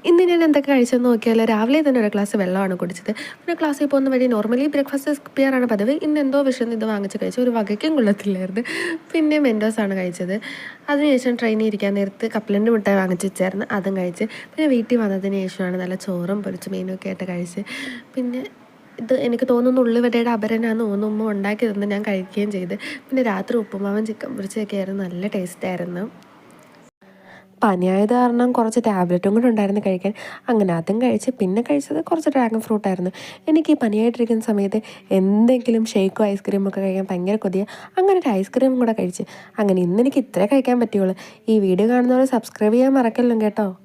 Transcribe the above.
ഇന്ന് ഞാൻ എന്തൊക്കെ കഴിച്ചെന്ന് നോക്കിയാൽ രാവിലെ തന്നെ ഒരു ഗ്ലാസ് വെള്ളമാണ് കുടിച്ചത്. പിന്നെ ക്ലാസ്സിൽ പോകുന്ന വഴി നോർമലി ബ്രേക്ക്ഫാസ്റ്റ് സ്കിപ്പ് ചെയ്യാറാണ് പതിവ്. ഇന്ന് എന്തോ വിഷയം ഇത് വാങ്ങിച്ച് കഴിച്ചു, ഒരു വകയ്ക്കും കൊള്ളത്തില്ലായിരുന്നു. പിന്നെ മെൻഡോസാണ് കഴിച്ചത്. അതിനുശേഷം ട്രെയിനിൽ ഇരിക്കാൻ നേരത്ത് കപ്പലണ്ടി മിഠായി വാങ്ങിച്ച് വെച്ചായിരുന്നു, അതും കഴിച്ച്. പിന്നെ വീട്ടിൽ വന്നതിന് ശേഷമാണ് നല്ല ചോറും പൊരിച്ച മീനും ഒക്കെ ആയിട്ട് കഴിച്ച്. പിന്നെ ഇത് എനിക്ക് തോന്നുന്നു ഉള്ളിവടയുടെ അപരനാന്ന് തോന്നുന്നു, ഉമ്മ ഉണ്ടാക്കി തന്ന് ഞാൻ കഴിക്കുകയും ചെയ്ത്. പിന്നെ രാത്രി ഉപ്പുമാവും ചിക്കൻ പൊരിച്ചൊക്കെ ആയിരുന്നു, നല്ല ടേസ്റ്റായിരുന്നു. പനിയായത് കാരണം കുറച്ച് ടാബ്ലറ്റും കൂടെ ഉണ്ടായിരുന്നു കഴിക്കാൻ. അങ്ങനെ അതും കഴിച്ച് പിന്നെ കഴിച്ചത് കുറച്ച് ഡ്രാഗൺ ഫ്രൂട്ടായിരുന്നു. എനിക്ക് ഈ പനിയായിട്ടിരിക്കുന്ന സമയത്ത് എന്തെങ്കിലും ഷേക്കോ ഐസ്ക്രീമോ ഒക്കെ കഴിക്കാൻ ഭയങ്കര കൊതിയാണ്. അങ്ങനെ ഒരു ഐസ്ക്രീമും കൂടെ കഴിച്ച്. അങ്ങനെ ഇന്നെനിക്ക് ഇത്രേ കഴിക്കാൻ പറ്റുള്ളൂ. ഈ വീഡിയോ കാണുന്നവർ സബ്സ്ക്രൈബ് ചെയ്യാൻ മറക്കല്ലോ കേട്ടോ.